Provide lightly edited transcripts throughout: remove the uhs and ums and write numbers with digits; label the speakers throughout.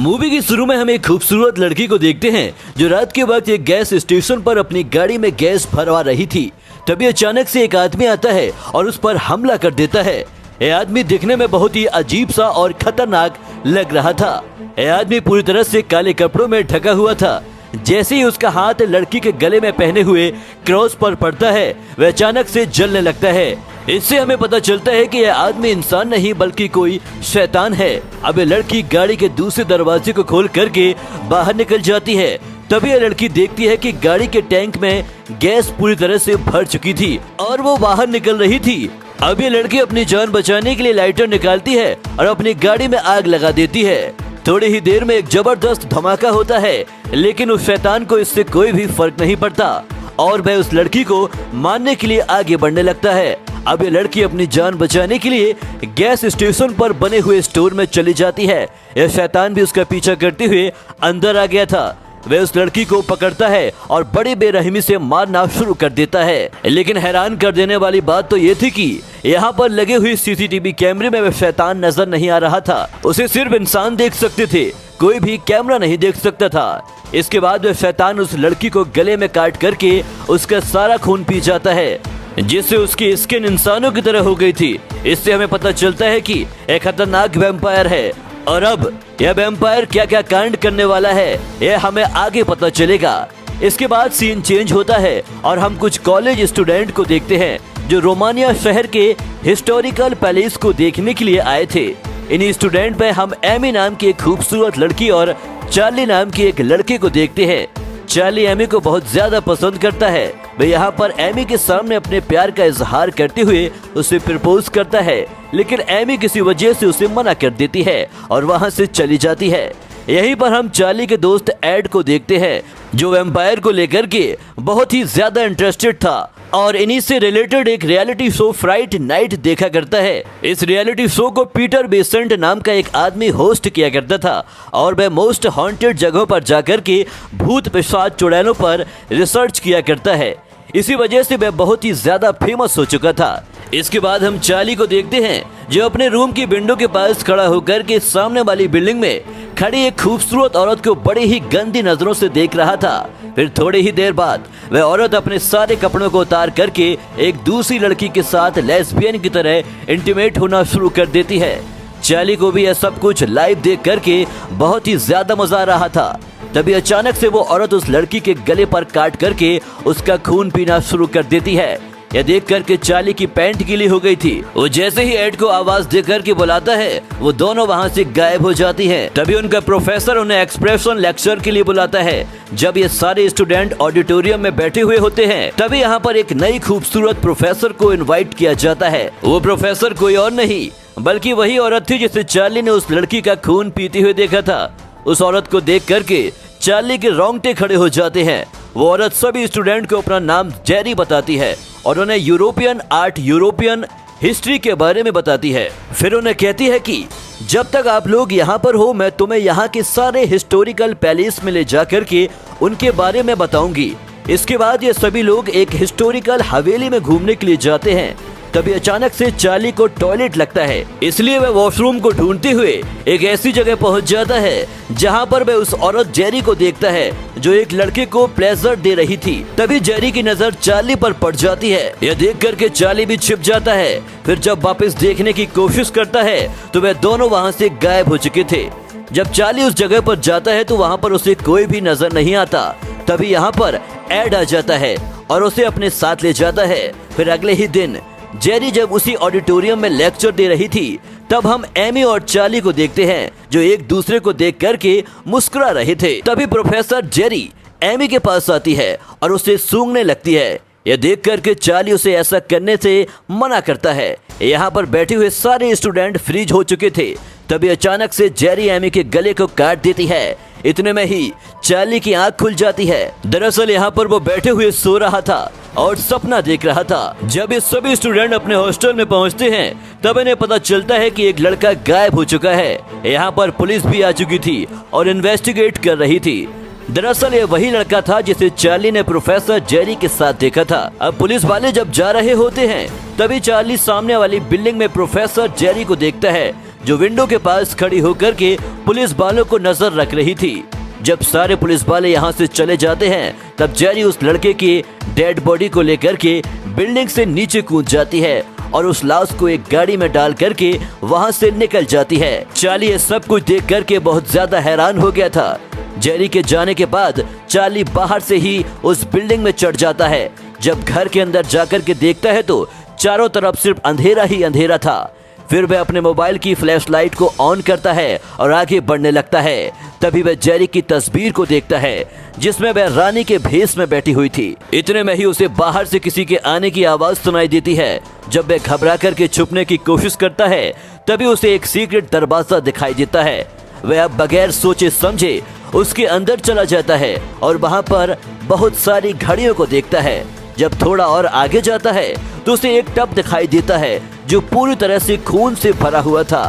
Speaker 1: Movie की शुरू में हम एक खूबसूरत लड़की को देखते हैं जो रात के वक्त एक गैस स्टेशन पर अपनी गाड़ी में गैस भरवा रही थी। तभी अचानक से एक आदमी आता है और उस पर हमला कर देता है। यह आदमी दिखने में बहुत ही अजीब सा और खतरनाक लग रहा था। यह आदमी पूरी तरह से काले कपड़ों में ढका हुआ था। जैसे ही उसका हाथ लड़की के गले में पहने हुए क्रॉस पर पड़ता है, वह अचानक से जलने लगता है। इससे हमें पता चलता है कि यह आदमी इंसान नहीं बल्कि कोई शैतान है। अब यह लड़की गाड़ी के दूसरे दरवाजे को खोल करके बाहर निकल जाती है। तभी यह लड़की देखती है कि गाड़ी के टैंक में गैस पूरी तरह से भर चुकी थी और वो बाहर निकल रही थी। अब ये लड़की अपनी जान बचाने के लिए लाइटर निकालती है और अपनी गाड़ी में आग लगा देती है। थोड़ी ही देर में एक जबरदस्त धमाका होता है, लेकिन उस शैतान को इससे कोई भी फर्क नहीं पड़ता और वह उस लड़की को मारने के लिए आगे बढ़ने लगता है। अब ये लड़की अपनी जान बचाने के लिए गैस स्टेशन पर बने हुए स्टोर में चली जाती है। यह शैतान भी उसका पीछा करते हुए अंदर आ गया था। वह उस लड़की को पकड़ता है और बड़ी बेरहमी से मारना शुरू कर देता है। लेकिन हैरान कर देने वाली बात तो ये थी कि यहाँ पर लगे हुए सीसीटीवी कैमरे में वह शैतान नजर नहीं आ रहा था। उसे सिर्फ इंसान देख सकते थे, कोई भी कैमरा नहीं देख सकता था। इसके बाद वह शैतान उस लड़की को गले में काट करके उसका सारा खून पी जाता है, जिससे उसकी स्किन इंसानों की तरह हो गई थी। इससे हमें पता चलता है कि एक खतरनाक वैम्पायर है और अब यह वैम्पायर क्या क्या कांड करने वाला है यह हमें आगे पता चलेगा। इसके बाद सीन चेंज होता है और हम कुछ कॉलेज स्टूडेंट को देखते हैं जो रोमानिया शहर के हिस्टोरिकल पैलेस को देखने के लिए आए थे। इन्हीं स्टूडेंट में हम एमी नाम की एक खूबसूरत लड़की और चार्ली नाम के एक लड़के को देखते हैं। चार्ली एमी को बहुत ज्यादा पसंद करता है। वह यहाँ पर एमी के सामने अपने प्यार का इजहार करते हुए उसे प्रपोज करता है, लेकिन एमी किसी वजह से उसे मना कर देती है और वहाँ से चली जाती है। यहीं पर हम चार्ली के दोस्त एड को देखते हैं जो वैम्पायर को लेकर के बहुत ही ज्यादा इंटरेस्टेड था और इन्हीं से रिलेटेड एक रियलिटी शो फ्राइट नाइट देखा करता है। इस रियलिटी शो को पीटर बेसेंट नाम का एक आदमी होस्ट किया करता था और वह मोस्ट हॉन्टेड जगहों पर जाकर के भूत पिशाच चुड़ैलों पर रिसर्च किया करता है। इसी वजह से वह बहुत ही ज्यादा फेमस हो चुका था। इसके बाद हम चार्ली को देखते हैं जो अपने रूम की विंडो के पास खड़ा होकर के सामने वाली बिल्डिंग में खड़ी एक खूबसूरत औरत को बड़ी ही गंदी नजरों से देख रहा था। फिर थोड़ी ही देर बाद वह औरत अपने सारे कपड़ों को उतार करके एक दूसरी लड़की के साथ लेस्बियन की तरह इंटीमेट होना शुरू कर देती है। चार्ली को भी यह सब कुछ लाइव देख करके बहुत ही ज्यादा मजा आ रहा था। तभी अचानक से वो औरत उस लड़की के गले पर काट करके उसका खून पीना शुरू कर देती है। यह देख करके चार्ली की पैंट गीली हो गई थी। वो जैसे ही एड को आवाज दे करके बुलाता है, वो दोनों वहाँ से गायब हो जाती हैं। तभी उनका प्रोफेसर उन्हें एक्सप्रेशन लेक्चर के लिए बुलाता है। जब ये सारे स्टूडेंट ऑडिटोरियम में बैठे हुए होते हैं, तभी यहाँ पर एक नई खूबसूरत प्रोफेसर को इन्वाइट किया जाता है। वो प्रोफेसर कोई और नहीं बल्कि वही औरत थी जिसे चार्ली ने उस लड़की का खून पीते हुए देखा था। उस औरत को देख करके चार्ली के रोंगटे खड़े हो जाते हैं। वो औरत सभी स्टूडेंट को अपना नाम जेरी बताती है और उन्हें यूरोपियन आर्ट, यूरोपियन हिस्ट्री के बारे में बताती है। फिर उन्हें कहती है कि जब तक आप लोग यहाँ पर हो, मैं तुम्हें यहाँ के सारे हिस्टोरिकल पैलेस में ले जाकर के उनके बारे में बताऊंगी। इसके बाद ये सभी लोग एक हिस्टोरिकल हवेली में घूमने के लिए जाते हैं। तभी अचानक से चार्ली को टॉयलेट लगता है, इसलिए वह वॉशरूम को ढूंढते हुए एक ऐसी जगह पहुंच जाता है जहां पर वह उस औरत जेरी को देखता है जो एक लड़के को प्लेजर दे रही थी। तभी जेरी की नजर चार्ली पर पड़ जाती है। यह देख करके चार्ली भी छिप जाता है। फिर जब वापस देखने की कोशिश करता है तो वह दोनों वहाँ से गायब हो चुके थे। जब चार्ली उस जगह पर जाता है तो वहाँ पर उसे कोई भी नजर नहीं आता। तभी यहाँ पर एड आ जाता है और उसे अपने साथ ले जाता है। फिर अगले ही दिन जेरी जब उसी ऑडिटोरियम में लेक्चर दे रही थी, तब हम एमी और चार्ली को देखते हैं जो एक दूसरे को देख करके मुस्कुरा रहे थे। तभी प्रोफेसर जेरी एमी के पास आती है और उसे सूंघने लगती है। यह देख करके चार्ली उसे ऐसा करने से मना करता है। यहाँ पर बैठे हुए सारे स्टूडेंट फ्रीज हो चुके थे। तभी अचानक से जेरी एमी के गले को काट देती है। इतने में ही चार्ली की आंख खुल जाती है। दरअसल यहाँ पर वो बैठे हुए सो रहा था और सपना देख रहा था। जब ये सभी स्टूडेंट अपने हॉस्टल में पहुँचते हैं, तब इन्हें पता चलता है कि एक लड़का गायब हो चुका है। यहाँ पर पुलिस भी आ चुकी थी और इन्वेस्टिगेट कर रही थी। दरअसल ये वही लड़का था जिसे चार्ली ने प्रोफेसर जेरी के साथ देखा था। अब पुलिस वाले जब जा रहे होते हैं, तभी चार्ली सामने वाली बिल्डिंग में प्रोफेसर जेरी को देखता है जो विंडो के पास खड़ी होकर के पुलिस वालों को नजर रख रही थी। जब सारे पुलिस वाले यहाँ से चले जाते हैं तब जेरी उस लड़के की डेड बॉडी को लेकर के बिल्डिंग से नीचे कूद जाती है और उस लाश को एक गाड़ी में डाल करके वहाँ से निकल जाती है। चार्ली ये सब कुछ देख करके बहुत ज्यादा हैरान हो गया था। जेरी के जाने के बाद चार्ली बाहर से ही उस बिल्डिंग में चढ़ जाता है। जब घर के अंदर जाकर के देखता है तो चारों तरफ सिर्फ अंधेरा ही अंधेरा था। फिर वह अपने मोबाइल की फ्लैशलाइट को ऑन करता है और आगे बढ़ने लगता है। तभी वह जेरी की तस्वीर को देखता है जिसमें वह रानी के भेष में बैठी हुई थी। इतने में ही उसे बाहर से किसी के आने की आवाज सुनाई देती है। जब वह घबरा करके छुपने की कोशिश करता है तभी उसे एक सीक्रेट दरवाजा दिखाई देता है। वह अब बगैर सोचे समझे उसके अंदर चला जाता है और वहाँ पर बहुत सारी घड़ियों को देखता है। जब थोड़ा और आगे जाता है तो उसे एक टब दिखाई देता है जो पूरी तरह से खून से भरा हुआ था।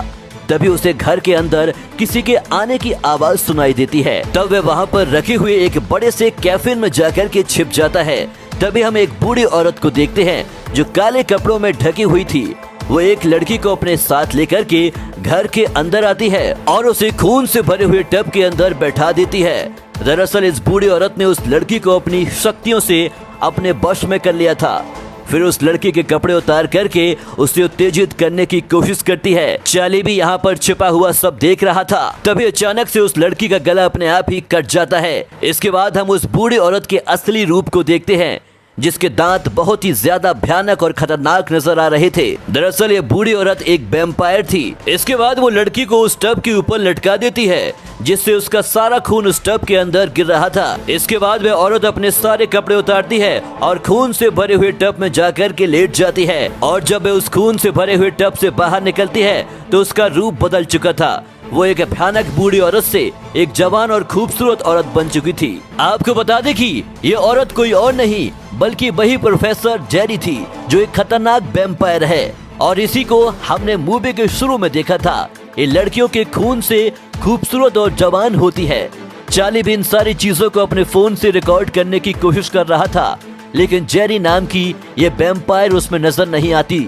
Speaker 1: तभी उसे घर के अंदर किसी के आने की आवाज सुनाई देती है। तब वह वहाँ पर रखे हुए एक बड़े से कैफिन में जाकर के छिप जाता है। तभी हम एक बूढ़ी औरत को देखते हैं जो काले कपड़ों में ढकी हुई थी। वो एक लड़की को अपने साथ लेकर के घर के अंदर आती है और उसे खून से भरे हुए टब के अंदर बैठा देती है। दरअसल इस बूढ़ी औरत ने उस लड़की को अपनी शक्तियों से अपने वश में कर लिया था। फिर उस लड़की के कपड़े उतार करके उसे उत्तेजित करने की कोशिश करती है। चार्ली भी यहाँ पर छिपा हुआ सब देख रहा था। तभी अचानक से उस लड़की का गला अपने आप ही कट जाता है। इसके बाद हम उस बूढ़ी औरत के असली रूप को देखते हैं जिसके दांत बहुत ही ज्यादा भयानक और खतरनाक नजर आ रहे थे। दरअसल ये बूढ़ी औरत एक वैम्पायर थी। इसके बाद वो लड़की को उस टब के ऊपर लटका देती है जिससे उसका सारा खून उस टब के अंदर गिर रहा था। इसके बाद वह औरत अपने सारे कपड़े उतारती है और खून से भरे हुए टब में जाकर के लेट जाती है। और जब वह उस खून से भरे हुए टब से बाहर निकलती है तो उसका रूप बदल चुका था। वो एक भयानक बूढ़ी औरत से एक जवान और खूबसूरत औरत बन चुकी थी। आपको बता दें कि ये औरत कोई और नहीं बल्कि वही प्रोफेसर जेरी थी जो एक खतरनाक वैम्पायर है और इसी को हमने मूवी के शुरू में देखा था। ये लड़कियों के खून से खूबसूरत और जवान होती है। चार्ली भी इन सारी चीजों को अपने फोन से रिकॉर्ड करने की कोशिश कर रहा था लेकिन जेरी नाम की ये वैम्पायर उसमें नजर नहीं आती।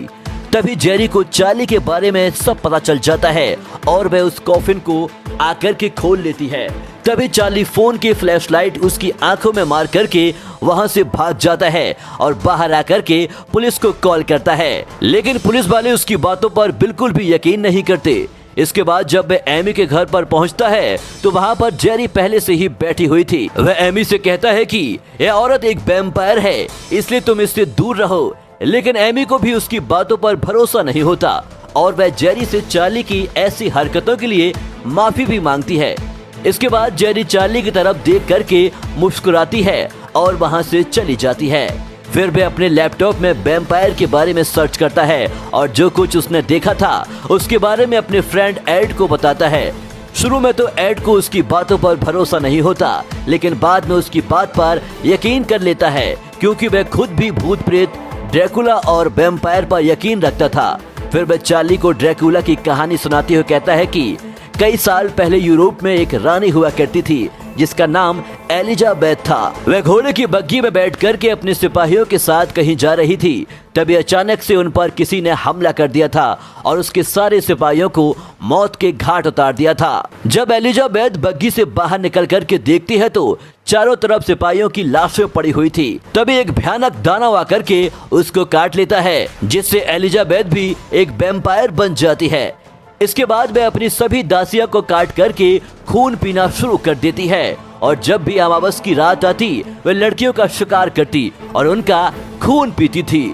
Speaker 1: तभी जेरी को चार्ली के बारे में सब पता चल जाता है और वह उस कॉफिन को आकर के खोल लेती है। तभी चार्ली फोन की फ्लैशलाइट उसकी आंखों में मार करके वहां से भाग जाता है और बाहर आकर के पुलिस को कॉल करता है। लेकिन पुलिस वाले उसकी बातों पर बिल्कुल भी यकीन नहीं करते। इसके बाद जब वह एमी के घर पर पहुंचता है तो वहां पर जेरी पहले से ही बैठी हुई थी। वह एमी से कहता है कि यह औरत एक वैम्पायर है इसलिए तुम इससे दूर रहो। लेकिन एमी को भी उसकी बातों पर भरोसा नहीं होता और वह जेरी से चार्ली की ऐसी हरकतों के लिए माफी भी मांगती है। इसके बाद जेरी चार्ली की तरफ देख करके मुस्कुराती है और वहां से चली जाती है। फिर वह अपने लैपटॉप में वैम्पायर के बारे में सर्च करता है और जो कुछ उसने देखा था उसके बारे में अपने फ्रेंड एड को बताता है। शुरू में तो एड को उसकी बातों पर भरोसा नहीं होता लेकिन बाद में उसकी बात पर यकीन कर लेता है क्योंकि वह खुद भी भूत प्रेत ड्रैकुला और वैम्पायर पर यकीन रखता था। फिर वह चार्ली को ड्रैकुला की कहानी सुनाते हुए कहता है कि कई साल पहले यूरोप में एक रानी हुआ करती थी जिसका नाम एलिजाबेथ था। वह घोड़े की बग्गी में बैठ करके अपने सिपाहियों के साथ कहीं जा रही थी। तभी अचानक से उन पर किसी ने हमला कर दिया था और उसके सारे सिपाहियों को मौत के घाट उतार दिया था। जब एलिजाबेथ बग्गी से बाहर निकल करके देखती है तो चारों तरफ सिपाहियों की लाशें पड़ी हुई थी। तभी एक भयानक दानव आकर के उसको काट लेता है जिससे एलिजाबेथ भी एक वैम्पायर बन जाती है। इसके बाद वह अपनी सभी दासियों को काट करके खून पीना शुरू कर देती है और जब भी अमावस की रात आती वह लड़कियों का शिकार करती और उनका खून पीती थी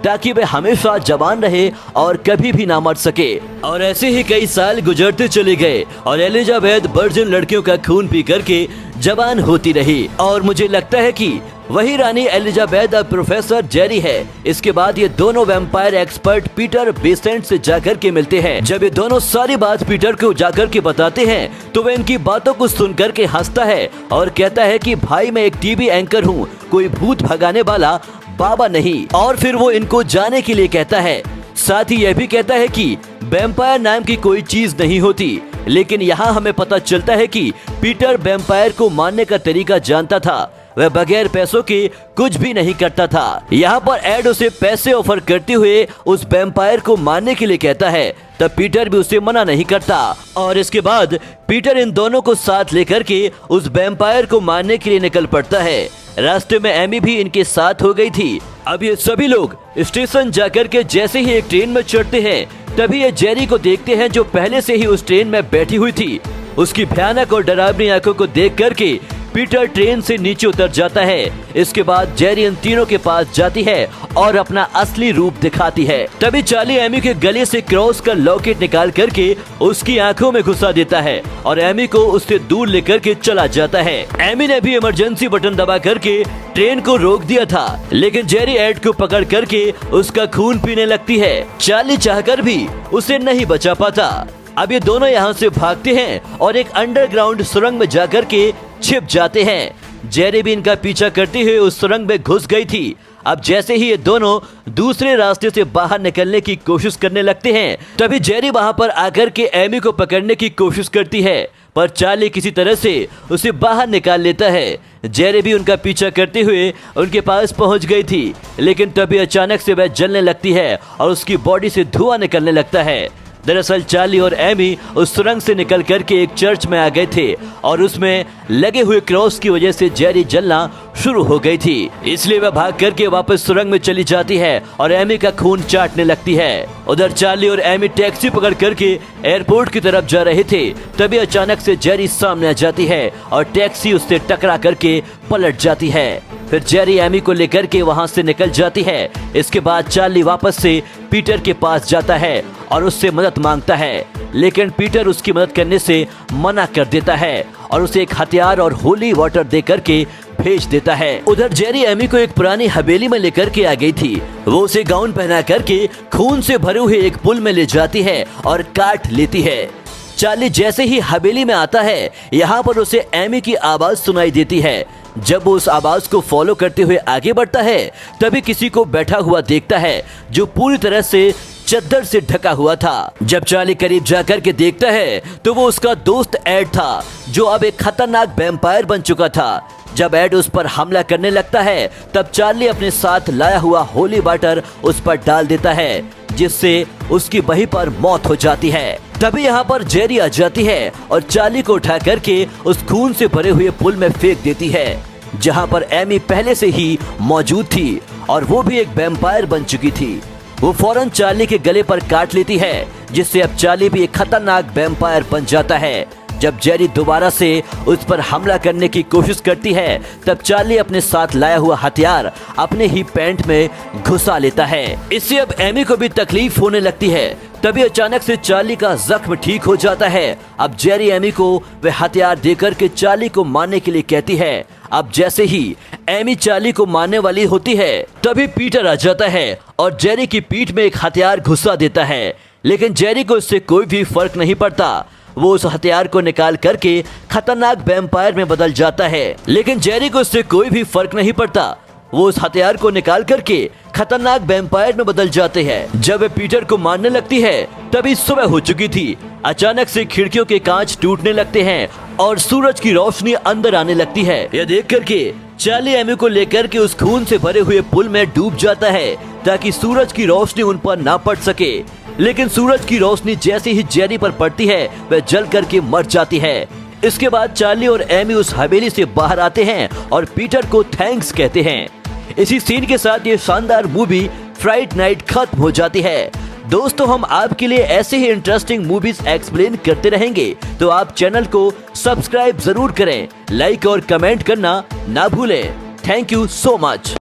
Speaker 1: ताकि वे हमेशा जवान रहे और कभी भी ना मर सके। और ऐसे ही कई साल गुजरते चले गए और एलिजाबेथ वर्जिन लड़कियों का खून पी करके जवान होती रही। और मुझे लगता है कि वही रानी एलिजाबेथ और प्रोफेसर जेरी है। इसके बाद ये दोनों वैम्पायर एक्सपर्ट पीटर बेसेंट से जाकर के मिलते हैं। जब ये दोनों सारी बात पीटर को जाकर के बताते हैं तो वह इनकी बातों को सुनकर के हंसता है और कहता है कि भाई मैं एक टीवी एंकर हूँ, कोई भूत भगाने वाला बाबा नहीं। और फिर वो इनको जाने के लिए कहता है। साथ ही यह भी कहता है कि वैम्पायर नाम की कोई चीज नहीं होती। लेकिन यहाँ हमें पता चलता है कि पीटर वैम्पायर को मारने का तरीका जानता था। वह बगैर पैसों के कुछ भी नहीं करता था। यहाँ पर एड उसे पैसे ऑफर करते हुए उस वैम्पायर को मारने के लिए कहता है, तब पीटर भी उसे मना नहीं करता और इसके बाद पीटर इन दोनों को साथ लेकर के उस वैम्पायर को मारने के लिए निकल पड़ता है। रास्ते में एमी भी इनके साथ हो गई थी। अब ये सभी लोग स्टेशन जाकर के जैसे ही एक ट्रेन में चढ़ते हैं, तभी ये जेरी को देखते हैं जो पहले से ही उस ट्रेन में बैठी हुई थी। उसकी भयानक और डरावनी आंखों को देख करके पीटर ट्रेन से नीचे उतर जाता है। इसके बाद जेरी इन तीनों के पास जाती है और अपना असली रूप दिखाती है। तभी चार्ली एमी के गले से क्रॉस का लॉकेट निकाल करके उसकी आंखों में घुसा देता है और एमी को उससे दूर लेकर के चला जाता है। एमी ने भी इमरजेंसी बटन दबा करके ट्रेन को रोक दिया था, लेकिन जेरी एड को पकड़ करके उसका खून पीने लगती है। चार्ली चाहकर भी उसे नहीं बचा पाता। अब ये दोनों यहाँ से भागते हैं और एक अंडरग्राउंड सुरंग में जाकर के छिप जाते हैं। जेरी भी इनका पीछा करते हुए उस सुरंग में घुस गई थी। अब जैसे ही ये दोनों दूसरे रास्ते से बाहर निकलने की कोशिश करने लगते हैं, तभी जेरी वहां पर आकर के एमी को पकड़ने की कोशिश करती है, पर चार्ली किसी तरह से उसे बाहर निकाल लेता है। जेरी भी उनका पीछा करते हुए उनके पास पहुंच गई थी, लेकिन तभी अचानक से वह जलने लगती है और उसकी बॉडी से धुआं निकलने लगता है। दरअसल चार्ली और एमी उस सुरंग से निकल करके एक चर्च में आ गए थे और उसमें लगे हुए क्रॉस की वजह से जेरी जलना शुरू हो गई थी। इसलिए वह भाग करके वापस सुरंग में चली जाती है और एमी का खून चाटने लगती है। उधर चार्ली और एमी टैक्सी पकड़ करके एयरपोर्ट की तरफ जा रहे थे, तभी अचानक से जेरी सामने आ जाती है और टैक्सी उससे टकरा करके पलट जाती है। फिर जेरी एमी को लेकर के वहां से निकल जाती है। इसके बाद चार्ली वापस से पीटर के पास जाता है और उससे मदद मांगता है, लेकिन पीटर उसकी मदद करने से मना कर देता है और उसे एक हथियार और होली वाटर दे करके भेज देता है। उधर जेरी एमी को एक पुरानी हवेली में लेकर के आ गई थी। वो उसे गाउन पहना करके खून से भरे हुए एक पुल में ले जाती है और काट लेती है। चार्ली जैसे ही हवेली में आता है, यहाँ पर उसे एमी की आवाज सुनाई देती है। जब वो उस आवाज को फॉलो करते हुए आगे बढ़ता है, तभी किसी को बैठा हुआ देखता है जो पूरी तरह से चद्दर से ढका हुआ था। जब चार्ली करीब जाकर के देखता है तो वो उसका दोस्त एड था, जो अब एक खतरनाक वैम्पायर बन चुका था। जब एड उस पर हमला करने लगता है, तब चार्ली अपने साथ लाया हुआ होली वाटर उस पर डाल देता है, जिससे उसकी वहीं पर मौत हो जाती है। तभी यहाँ पर जेरी आ जाती है और चार्ली को उठा करके उस खून से भरे हुए पुल में फेंक देती है, जहाँ पर एमी पहले से ही मौजूद थी और वो भी एक वैम्पायर बन चुकी थी। वो फौरन चार्ली के गले पर काट लेती है, जिससे अब चार्ली भी एक खतरनाक वैम्पायर बन जाता है। जब जेरी दोबारा से उस पर हमला करने की कोशिश करती है, तब चार्ली अपने साथ लाया हुआ हथियार अपने ही पैंट में घुसा लेता है। इससे अब एमी को भी तकलीफ होने लगती है। तभी अचानक से चार्ली का जख्म ठीक हो जाता है। अब जेरी एमी को वह हथियार देकर के चार्ली को मारने के लिए कहती है। अब जैसे ही एमी चार्ली को मारने वाली होती है, तभी पीटर आ जाता है और जेरी की पीठ में एक हथियार घुसा देता है, लेकिन जेरी को इससे कोई भी फर्क नहीं पड़ता। वो उस हथियार को निकाल करके खतरनाक वैम्पायर में बदल जाता है, लेकिन जेरी को इससे कोई भी फर्क नहीं पड़ता। वो उस हथियार को निकाल करके खतरनाक वैम्पायर में बदल जाते हैं। जब वे पीटर को मारने लगती है, तभी सुबह हो चुकी थी। अचानक से खिड़कियों के कांच टूटने लगते हैं और सूरज की रोशनी अंदर आने लगती है। यह देख करके चार्ली एमी को लेकर के उस खून से भरे हुए पुल में डूब जाता है, ताकि सूरज की रोशनी उन पर ना पड़ सके। लेकिन सूरज की रोशनी जैसे ही जेरी पर पड़ती है, वह जल करके मर जाती है। इसके बाद चार्ली और एमी उस हवेली से बाहर आते हैं और पीटर को थैंक्स कहते हैं। इसी सीन के साथ ये शानदार मूवी फ्राइडे नाइट खत्म हो जाती है। दोस्तों, हम आपके लिए ऐसे ही इंटरेस्टिंग मूवीज एक्सप्लेन करते रहेंगे, तो आप चैनल को सब्सक्राइब जरूर करें, लाइक और कमेंट करना ना भूलें। Thank you so much.